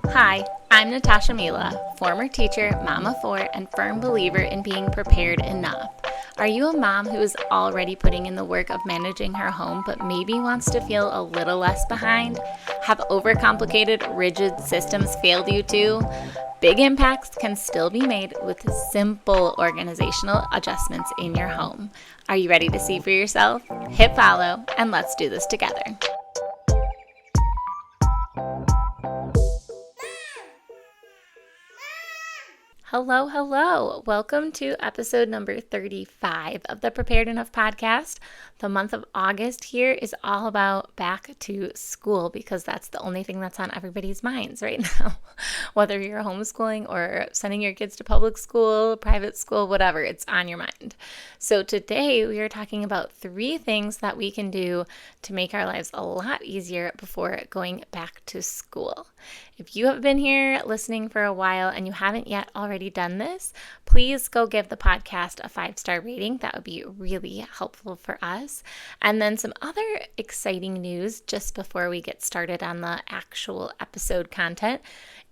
Hi, I'm Natasha Mila, former teacher, mom of four, and firm believer in being prepared enough. Are you a mom who is already putting in the work of managing her home but maybe wants to feel a little less behind? Have overcomplicated, rigid systems failed you too? Big impacts can still be made with simple organizational adjustments in your home. Are you ready to see for yourself? Hit follow and let's do this together. Hello, hello. Welcome to episode number 35 of the Prepared Enough podcast. The month of August here is all about back to school because that's the only thing that's on everybody's minds right now. Whether you're homeschooling or sending your kids to public school, private school, whatever, it's on your mind. So today we are talking about 3 things that we can do to make our lives a lot easier before going back to school. If you have been here listening for a while and you haven't yet already done this, please go give the podcast a 5-star rating. That would be really helpful for us. And then some other exciting news just before we get started on the actual episode content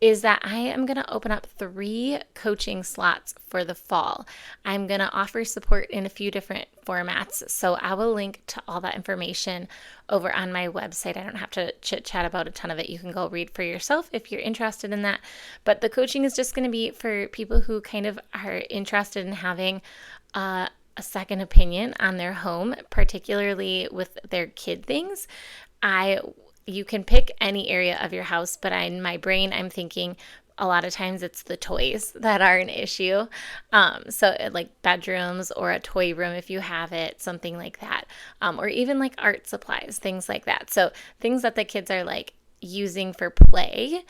is that I am going to open up 3 coaching slots for the fall. I'm going to offer support in a few different formats, so I will link to all that information over on my website. I don't have to chit-chat about a ton of it. You can go read for yourself if you're interested in that. But the coaching is just going to be for people who kind of are interested in having a second opinion on their home, particularly with their kid things. You can pick any area of your house, but in my brain, I'm thinking a lot of times it's the toys that are an issue. So like bedrooms or a toy room, if you have it, something like that. Or even like art supplies, things like that. So things that the kids are like using for play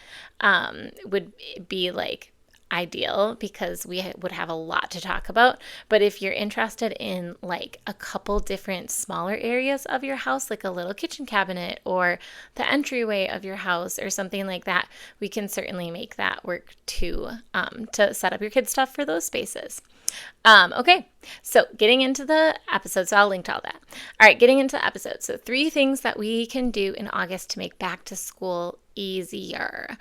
would be like ideal because we would have a lot to talk about. But if you're interested in like a couple different smaller areas of your house, like a little kitchen cabinet or the entryway of your house or something like that, we can certainly make that work too, to set up your kids' stuff for those spaces. Okay, so getting into the episode, so I'll link to all that. All right, getting into the episode. So 3 things that we can do in August to make back to school easier.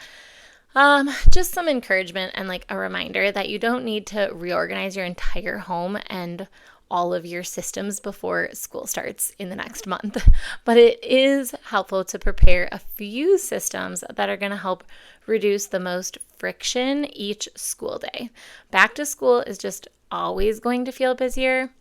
Just some encouragement and like a reminder that you don't need to reorganize your entire home and all of your systems before school starts in the next month. But it is helpful to prepare a few systems that are going to help reduce the most friction each school day. Back to school is just always going to feel busier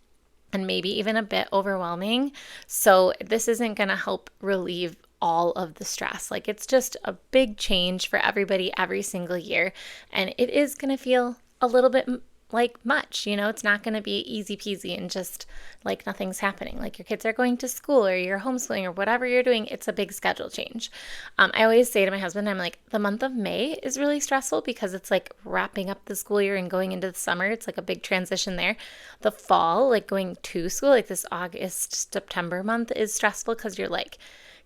and maybe even a bit overwhelming. So this isn't going to help relieve all of the stress. Like it's just a big change for everybody every single year. And it is going to feel a little bit like much, it's not going to be easy peasy and just like nothing's happening. Like your kids are going to school or you're homeschooling or whatever you're doing. It's a big schedule change. I always say to my husband, I'm like, the month of May is really stressful because it's like wrapping up the school year and going into the summer. It's like a big transition there. The fall, like going to school, like this August, September month is stressful because you're like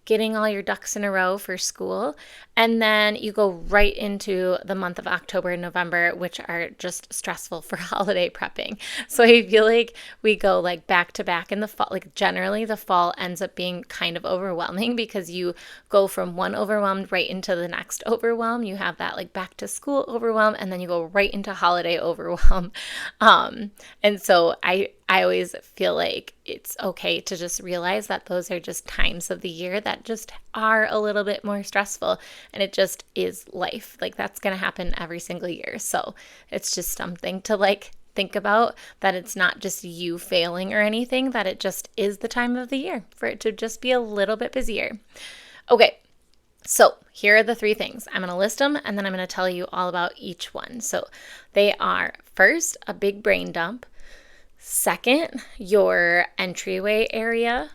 getting all your ducks in a row for school. And then you go right into the month of October and November, which are just stressful for holiday prepping. So I feel like we go like back to back in the fall. Like generally the fall ends up being kind of overwhelming because you go from one overwhelmed right into the next overwhelm. You have that like back to school overwhelm and then you go right into holiday overwhelm. And so I always feel like it's okay to just realize that those are just times of the year that just are a little bit more stressful, and it just is life. Like that's going to happen every single year. So it's just something to like think about, that it's not just you failing or anything, that it just is the time of the year for it to just be a little bit busier. Okay. So here are the 3 things. I'm going to list them and then I'm going to tell you all about each one. So they are, first, a big brain dump. Second, your entryway area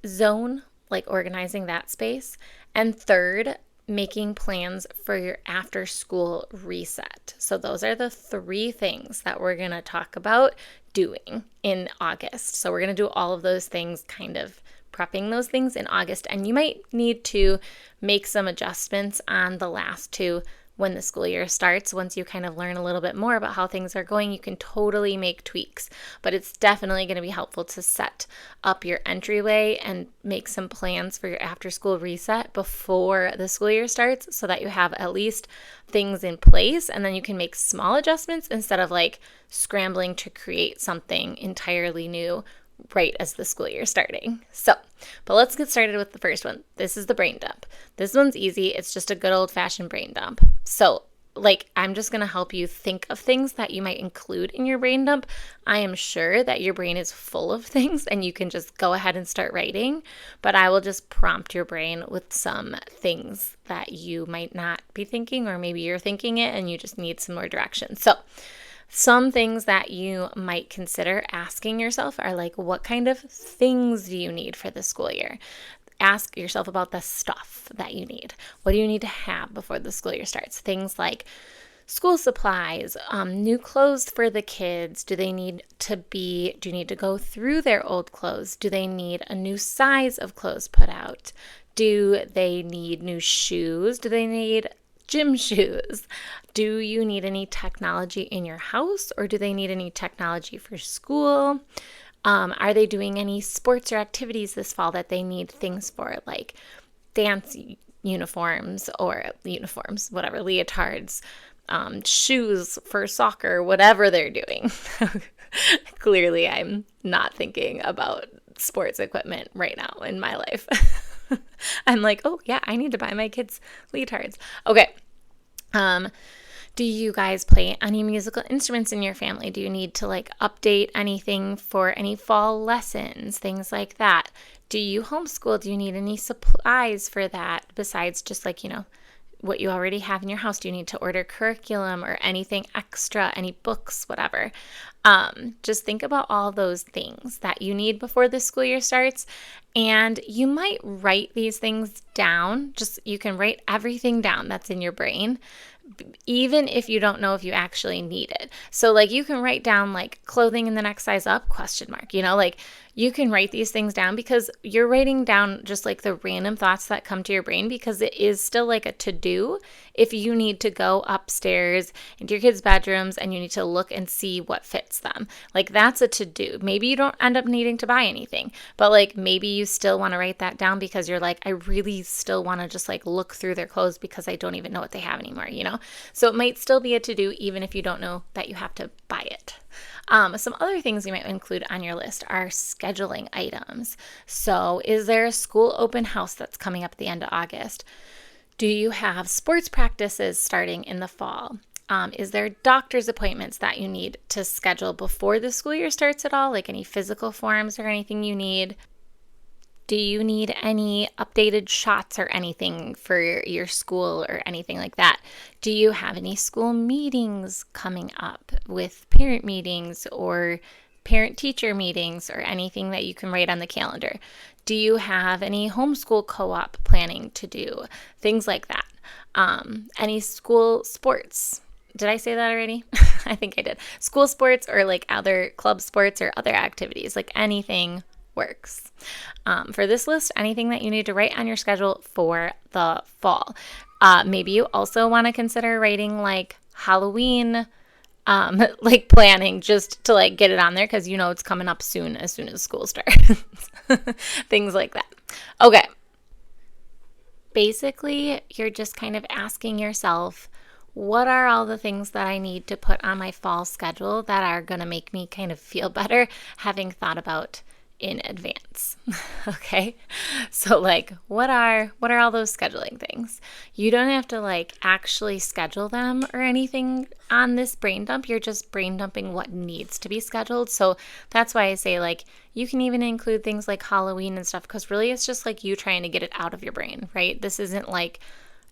zone, like organizing that space. And third, making plans for your after school reset. So those are the 3 things that we're going to talk about doing in August. So we're going to do all of those things, kind of prepping those things in August. And you might need to make some adjustments on the last 2 when the school year starts, once you kind of learn a little bit more about how things are going, you can totally make tweaks. But it's definitely going to be helpful to set up your entryway and make some plans for your after school reset before the school year starts so that you have at least things in place, and then you can make small adjustments instead of like scrambling to create something entirely new right as the school year starting. But let's get started with the first one. This is the brain dump. This one's easy. It's just a good old-fashioned brain dump. So I'm just going to help you think of things that you might include in your brain dump. I am sure that your brain is full of things and you can just go ahead and start writing, but I will just prompt your brain with some things that you might not be thinking, or maybe you're thinking it and you just need some more direction. So some things that you might consider asking yourself are like, what kind of things do you need for the school year? Ask yourself about the stuff that you need. What do you need to have before the school year starts? Things like school supplies, new clothes for the kids. Do you need to go through their old clothes? Do they need a new size of clothes put out? Do they need new shoes? Do they need gym shoes? Do you need any technology in your house, or do they need any technology for school? Are they doing any sports or activities this fall that they need things for, like dance uniforms, whatever, leotards, shoes for soccer, whatever they're doing. Clearly, I'm not thinking about sports equipment right now in my life. I'm like, oh yeah, I need to buy my kids leotards. Okay. Do you guys play any musical instruments in your family? Do you need to update anything for any fall lessons, things like that? Do you homeschool? Do you need any supplies for that besides just what you already have in your house? Do you need to order curriculum or anything extra, any books, whatever? Just think about all those things that you need before the school year starts. And you might write these things down. You can write everything down that's in your brain, even if you don't know if you actually need it. So you can write down clothing in the next size up, ? You can write these things down because you're writing down just the random thoughts that come to your brain, because it is still a to-do if you need to go upstairs into your kids' bedrooms and you need to look and see what fits them. That's a to-do. Maybe you don't end up needing to buy anything, but maybe you still want to write that down because you're I really still want to just look through their clothes because I don't even know what they have anymore, So it might still be a to-do even if you don't know that you have to buy it. Some other things you might include on your list are scheduling items. So is there a school open house that's coming up at the end of August? Do you have sports practices starting in the fall? Is there doctor's appointments that you need to schedule before the school year starts at all, any physical forms or anything you need? Do you need any updated shots or anything for your school or anything like that? Do you have any school meetings coming up with parent meetings or parent-teacher meetings or anything that you can write on the calendar? Do you have any homeschool co-op planning to do? Things like that. Any school sports? Did I say that already? I think I did. School sports or other club sports or other activities, anything works. For this list, anything that you need to write on your schedule for the fall. Maybe you also want to consider writing Halloween, planning just to get it on there because it's coming up soon as school starts. Things like that. Okay. Basically, you're just kind of asking yourself, what are all the things that I need to put on my fall schedule that are going to make me kind of feel better having thought about in advance? Okay. So what are all those scheduling things? You don't have to actually schedule them or anything on this brain dump. You're just brain dumping what needs to be scheduled. So that's why I say you can even include things like Halloween and stuff, because really it's just you trying to get it out of your brain, right? This isn't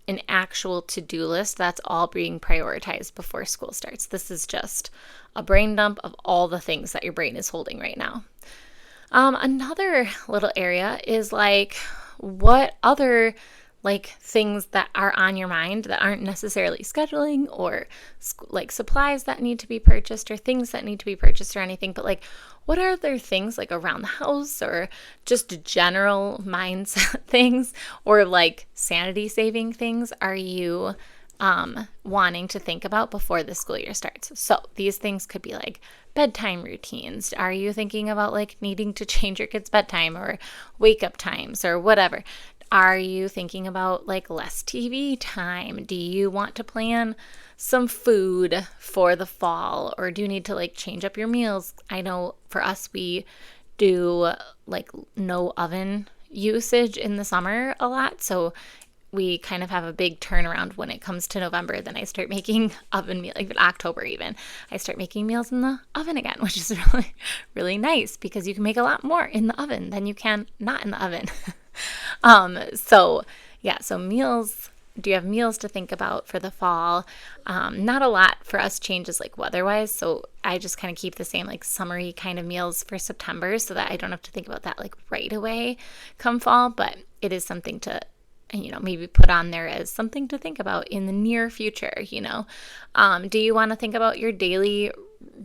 an actual to-do list that's all being prioritized before school starts. This is just a brain dump of all the things that your brain is holding right now. Another little area is what other things that are on your mind that aren't necessarily scheduling or supplies that need to be purchased or things that need to be purchased or anything, but what are other things around the house or just general mindset things or sanity saving things are you wanting to think about before the school year starts. So these things could be like bedtime routines. Are you thinking about like needing to change your kids' bedtime or wake up times or whatever? Are you thinking about like less TV time? Do you want to plan some food for the fall, or do you need to like change up your meals? I know for us, we do like no oven usage in the summer a lot. So we kind of have a big turnaround when it comes to November. Then I start making oven meal, like in October even. I start making meals in the oven again, which is really, really nice because you can make a lot more in the oven than you can not in the oven. So meals. Do you have meals to think about for the fall? Not a lot for us changes like weather-wise, so I just kind of keep the same like summery kind of meals for September so that I don't have to think about that like right away come fall, but it is something to maybe put on there as something to think about in the near future, Do you want to think about your daily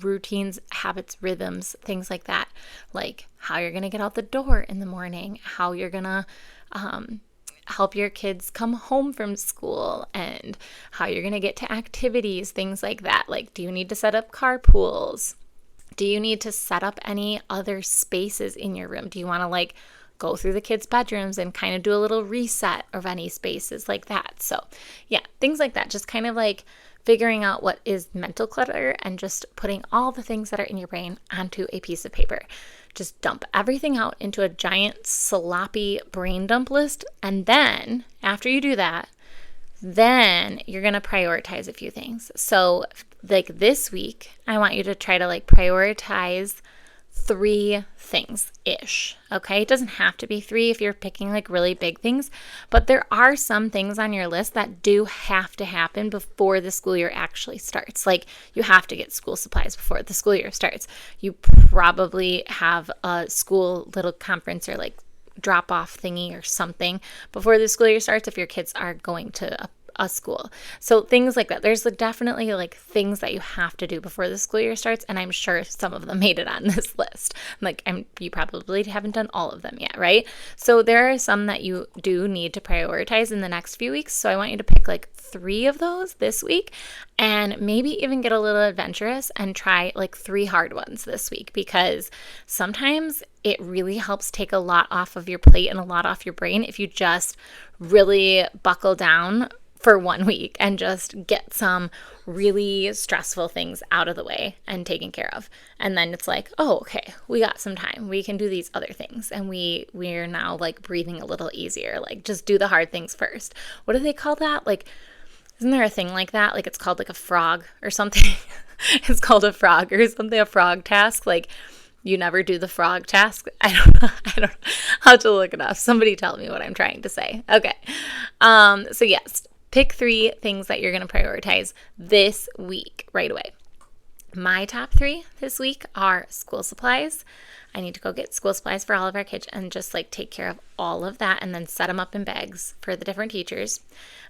routines, habits, rhythms, things like that, like how you're going to get out the door in the morning, how you're going to help your kids come home from school, and how you're going to get to activities, things like that. Like, do you need to set up carpools? Do you need to set up any other spaces in your room? Do you want to like go through the kids' bedrooms and kind of do a little reset of any spaces like that? So yeah, things like that. Just kind of like figuring out what is mental clutter and just putting all the things that are in your brain onto a piece of paper. Just dump everything out into a giant sloppy brain dump list. And then after you do that, then you're going to prioritize a few things. So like this week, I want you to try to like prioritize 3 things-ish, okay? It doesn't have to be 3 if you're picking like really big things, but there are some things on your list that do have to happen before the school year actually starts. Like you have to get school supplies before the school year starts. You probably have a school little conference or like drop-off thingy or something before the school year starts if your kids are going to a school. So things like that. There's definitely like things that you have to do before the school year starts, and I'm sure some of them made it on this list. You probably haven't done all of them yet, right? So there are some that you do need to prioritize in the next few weeks. So I want you to pick like 3 of those this week, and maybe even get a little adventurous and try like 3 hard ones this week, because sometimes it really helps take a lot off of your plate and a lot off your brain if you just really buckle down for 1 week and just get some really stressful things out of the way and taken care of. And then it's like, oh, okay, we got some time. We can do these other things. And we're now like breathing a little easier. Like just do the hard things first. What do they call that? Like, isn't there a thing like that? Like it's called like a frog or something. It's called a frog or something, a frog task. Like you never do the frog task. I don't know. I'll have to look it up. Somebody tell me what I'm trying to say. Okay. So yes, pick 3 things that you're going to prioritize this week right away. My top 3 this week are school supplies. I need to go get school supplies for all of our kids and just like take care of all of that and then set them up in bags for the different teachers.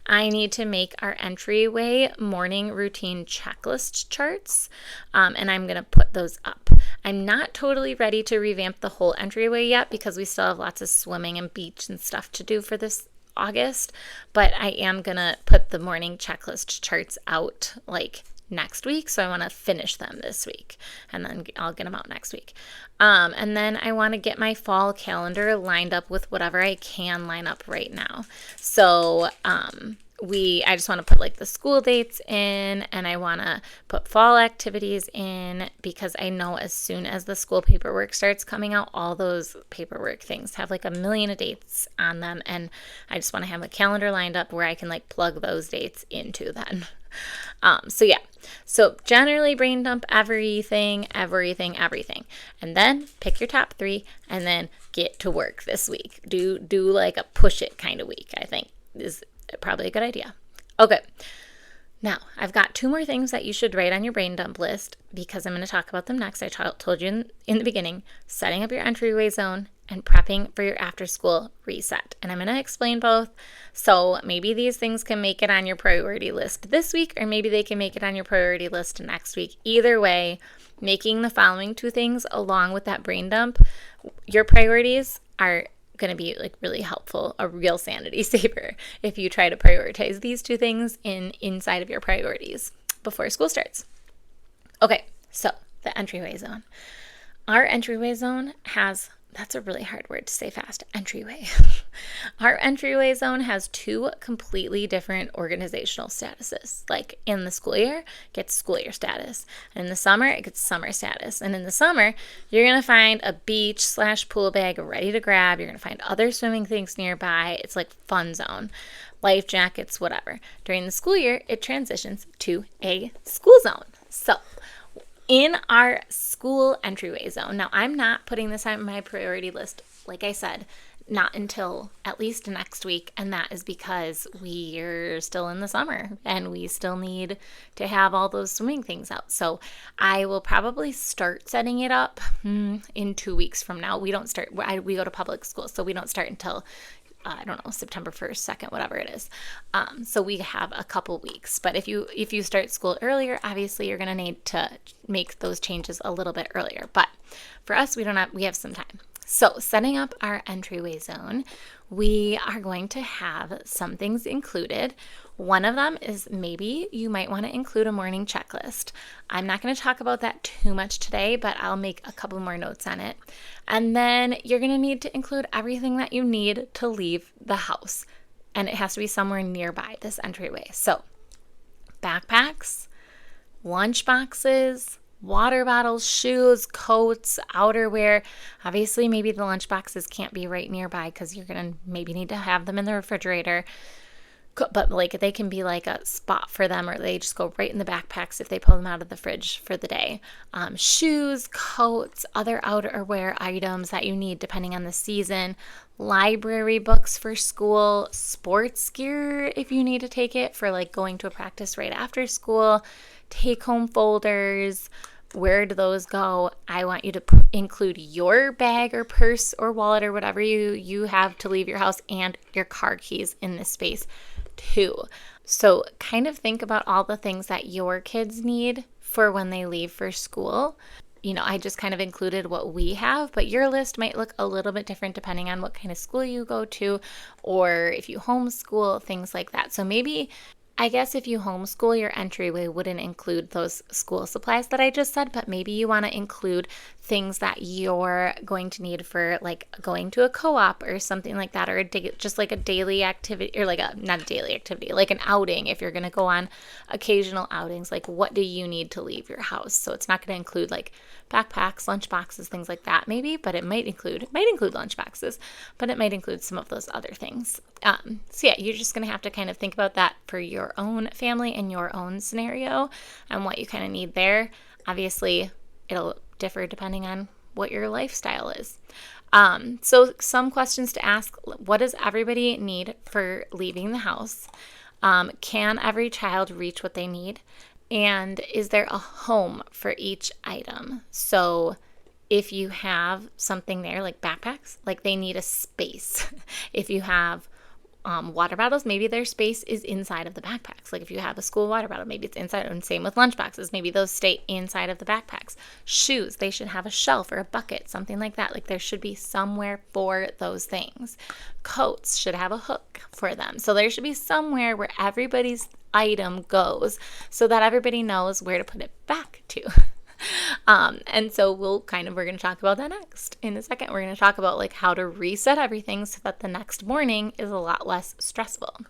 I need to make our entryway morning routine checklist charts, and I'm going to put those up. I'm not totally ready to revamp the whole entryway yet because we still have lots of swimming and beach and stuff to do for this August, but I am going to put the morning checklist charts out like next week. So I want to finish them this week and then I'll get them out next week. And then I want to get my fall calendar lined up with whatever I can line up right now. So, I just want to put like the school dates in, and I want to put fall activities in, because I know as soon as the school paperwork starts coming out, all those paperwork things have like a million of dates on them, and I just want to have a calendar lined up where I can like plug those dates into then. So generally brain dump everything, and then pick your top 3 and then get to work this week. Do like a push it kind of week, I think is probably a good idea. Okay. Now, I've got 2 more things that you should write on your brain dump list because I'm going to talk about them next. I told you in the beginning, setting up your entryway zone and prepping for your after school reset. And I'm going to explain both. So maybe these things can make it on your priority list this week, or maybe they can make it on your priority list next week. Either way, making the following 2 things along with that brain dump, your priorities are going to be like really helpful, a real sanity saver if you try to prioritize these two things inside of your priorities before school starts. Okay, so the entryway zone. Our entryway zone has, that's a really hard word to say fast, entryway. Our entryway zone has two completely different organizational statuses. Like in the school year, it gets school year status. And in the summer, it gets summer status. And in the summer, you're going to find a beach/pool bag ready to grab. You're going to find other swimming things nearby. It's like fun zone, life jackets, whatever. During the school year, it transitions to a school zone. So in our school entryway zone, now I'm not putting this on my priority list, like I said, not until at least next week, and that is because we're still in the summer and we still need to have all those swimming things out. So I will probably start setting it up in 2 weeks from now. We don't start, we go to public school, so we don't start until I don't know, September 1st, 2nd, whatever it is. So we have a couple weeks. But if you start school earlier, obviously you're going to need to make those changes a little bit earlier. But for us, we have some time. So setting up our entryway zone, we are going to have some things included. One of them is maybe you might want to include a morning checklist. I'm not going to talk about that too much today, but I'll make a couple more notes on it. And then you're going to need to include everything that you need to leave the house. And it has to be somewhere nearby this entryway. So backpacks, lunch boxes, water bottles, shoes, coats, outerwear. Obviously, maybe the lunch boxes can't be right nearby because you're going to maybe need to have them in the refrigerator. But like they can be like a spot for them, or they just go right in the backpacks if they pull them out of the fridge for the day. Shoes, coats, other outerwear items that you need depending on the season. Library books for school, sports gear if you need to take it for like going to a practice right after school. Take-home folders. Where do those go? I want you to include your bag or purse or wallet or whatever you have to leave your house and your car keys in this space too. So kind of think about all the things that your kids need for when they leave for school. You know, I just kind of included what we have, but your list might look a little bit different depending on what kind of school you go to or if you homeschool, things like that. So maybe, I guess if you homeschool, your entryway wouldn't include those school supplies that I just said, but maybe you want to include things that you're going to need for like going to a co-op or something like that, or just like a daily activity, or like not a daily activity, like an outing. If you're going to go on occasional outings, like what do you need to leave your house? So it's not going to include like backpacks, lunch boxes, things like that maybe, but it might include lunch boxes, but it might include some of those other things. So yeah, you're just going to have to kind of think about that for your own family and your own scenario and what you kind of need there. Obviously, it'll differ depending on what your lifestyle is. So some questions to ask: what does everybody need for leaving the house? Can every child reach what they need? And is there a home for each item? So if you have something there like backpacks, like they need a space. If you have water bottles, maybe their space is inside of the backpacks. Like if you have a school water bottle, maybe it's inside, and same with lunch boxes. Maybe those stay inside of the backpacks. Shoes, they should have a shelf or a bucket, something like that. Like there should be somewhere for those things. Coats should have a hook for them. So there should be somewhere where everybody's item goes so that everybody knows where to put it back to. And so we're going to talk about that next. In a second, we're going to talk about like how to reset everything so that the next morning is a lot less stressful.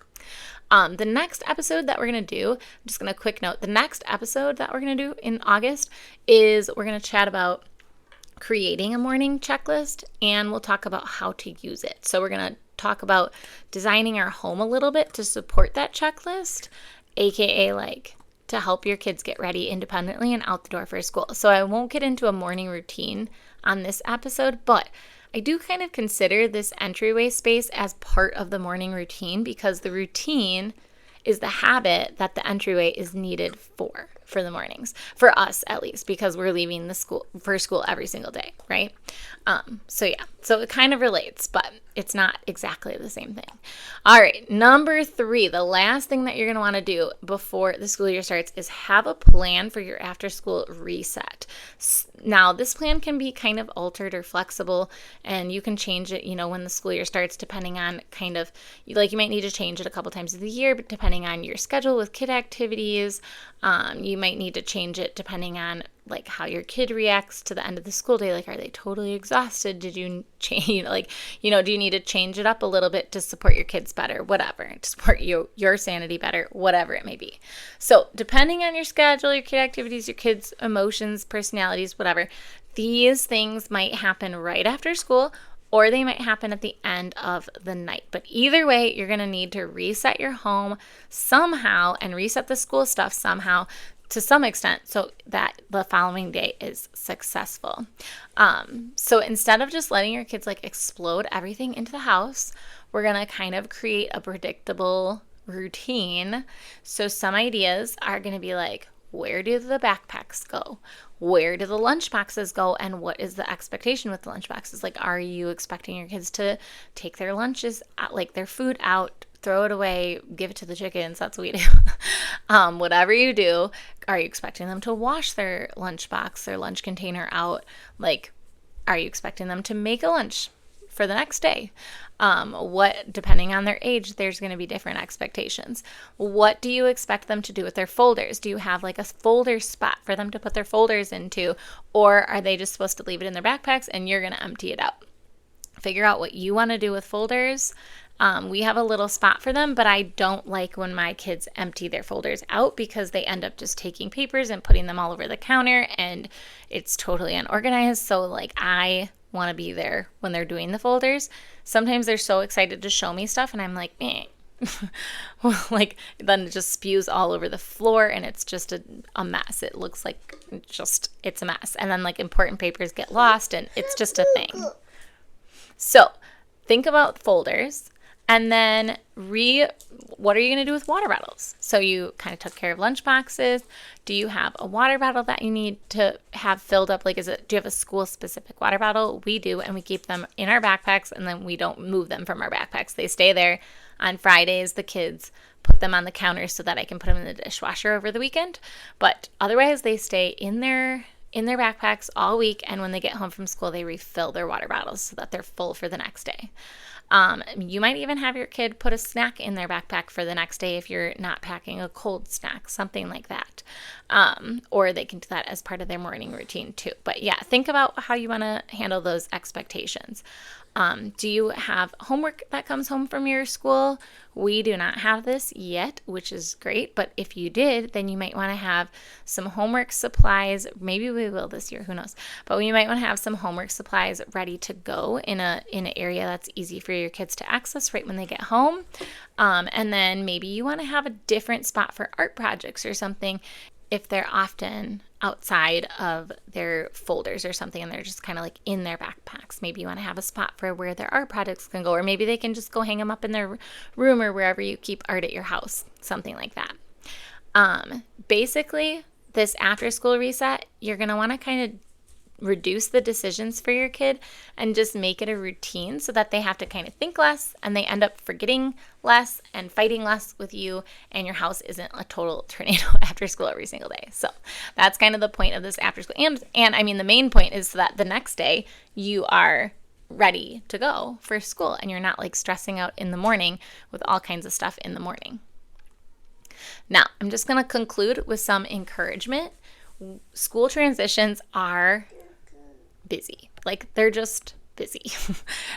The next episode that we're going to do, I'm just going to quick note, the next episode that we're going to do in August is we're going to chat about creating a morning checklist, and we'll talk about how to use it. So we're going to talk about designing our home a little bit to support that checklist, aka like to help your kids get ready independently and out the door for school. So I won't get into a morning routine on this episode, but I do kind of consider this entryway space as part of the morning routine because the routine is the habit that the entryway is needed for. for the mornings, for us at least, because we're leaving the school for school every single day, right? So it kind of relates, but it's not exactly the same thing. All right, number 3, the last thing that you're going to want to do before the school year starts is have a plan for your after school reset. Now, this plan can be kind of altered or flexible, and you can change it, when the school year starts, depending on kind of, like, you might need to change it a couple times of the year, but depending on your schedule with kid activities. You might need to change it depending on like how your kid reacts to the end of the school day. Like, are they totally exhausted? Did you change, do you need to change it up a little bit to support your kids better? Whatever, to support your sanity better, whatever it may be. So depending on your schedule, your kid activities, your kids' emotions, personalities, whatever, these things might happen right after school, or they might happen at the end of the night. But either way, you're going to need to reset your home somehow and reset the school stuff somehow to some extent so that the following day is successful. So instead of just letting your kids like explode everything into the house, we're going to kind of create a predictable routine. So some ideas are going to be like, where do the backpacks go? Where do the lunch boxes go? And what is the expectation with the lunch boxes? Like, are you expecting your kids to take their lunches, like their food out, throw it away, give it to the chickens? That's what we do. Whatever you do, are you expecting them to wash their lunch box, their lunch container out? Like, are you expecting them to make a lunch for the next day? Depending on their age, there's going to be different expectations. What do you expect them to do with their folders? Do you have like a folder spot for them to put their folders into, or are they just supposed to leave it in their backpacks and you're going to empty it out? Figure out what you want to do with folders. We have a little spot for them, but I don't like when my kids empty their folders out because they end up just taking papers and putting them all over the counter and it's totally unorganized. So like, I want to be there when they're doing the folders. Sometimes they're so excited to show me stuff and I'm like, like, then it just spews all over the floor and it's just a mess. It looks like it's a mess. And then like important papers get lost and it's just a thing. So think about folders. And then what are you going to do with water bottles? So you kind of took care of lunch boxes. Do you have a water bottle that you need to have filled up? Like, do you have a school-specific water bottle? We do, and we keep them in our backpacks, and then we don't move them from our backpacks. They stay there. On Fridays, the kids put them on the counter so that I can put them in the dishwasher over the weekend. But otherwise, they stay in their backpacks all week, and when they get home from school, they refill their water bottles so that they're full for the next day. You might even have your kid put a snack in their backpack for the next day if you're not packing a cold snack, something like that. Or they can do that as part of their morning routine too. But yeah, think about how you want to handle those expectations. Do you have homework that comes home from your school? We do not have this yet, which is great. But if you did, then you might want to have some homework supplies. Maybe we will this year, who knows? But you might want to have some homework supplies ready to go in an area that's easy for your kids to access right when they get home. And then maybe you want to have a different spot for art projects or something if they're often outside of their folders or something and they're just kind of like in their backpacks. Maybe you want to have a spot for where their art projects can go, or maybe they can just go hang them up in their room or wherever you keep art at your house, something like that. Basically, this after school reset, you're going to want to kind of reduce the decisions for your kid and just make it a routine so that they have to kind of think less and they end up forgetting less and fighting less with you, and your house isn't a total tornado after school every single day. So that's kind of the point of this after school. And I mean, the main point is so that the next day you are ready to go for school and you're not like stressing out in the morning with all kinds of stuff in the morning. Now, I'm just going to conclude with some encouragement. School transitions are busy. Like, they're just busy.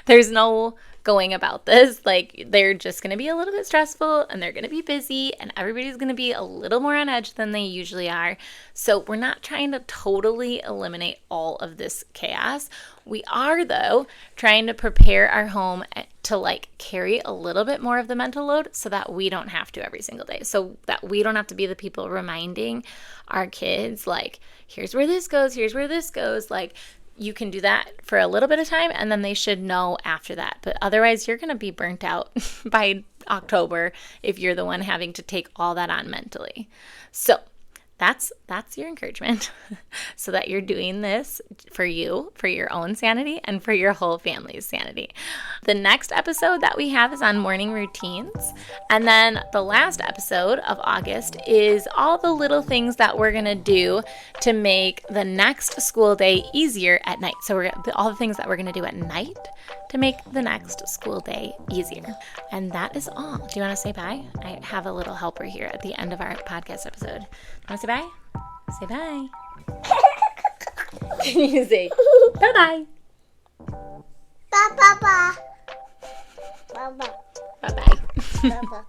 There's no going about this. Like, they're just going to be a little bit stressful and they're going to be busy and everybody's going to be a little more on edge than they usually are. So we're not trying to totally eliminate all of this chaos. We are, though, trying to prepare our home to like carry a little bit more of the mental load so that we don't have to every single day. So that we don't have to be the people reminding our kids, like, here's where this goes, here's where this goes. Like, you can do that for a little bit of time and then they should know after that. But otherwise, you're going to be burnt out by October if you're the one having to take all that on mentally. So that's your encouragement so that you're doing this for you, for your own sanity, and for your whole family's sanity. The next episode that we have is on morning routines. And then the last episode of August is all the little things that we're going to do to make the next school day easier at night. So all the things that we're going to do at night to make the next school day easier. And that is all. Do you want to say bye? I have a little helper here at the end of our podcast episode. Want to say bye? Say bye. Can you say bye-bye? Bye-bye. Bye-bye. Bye-bye. Bye-bye.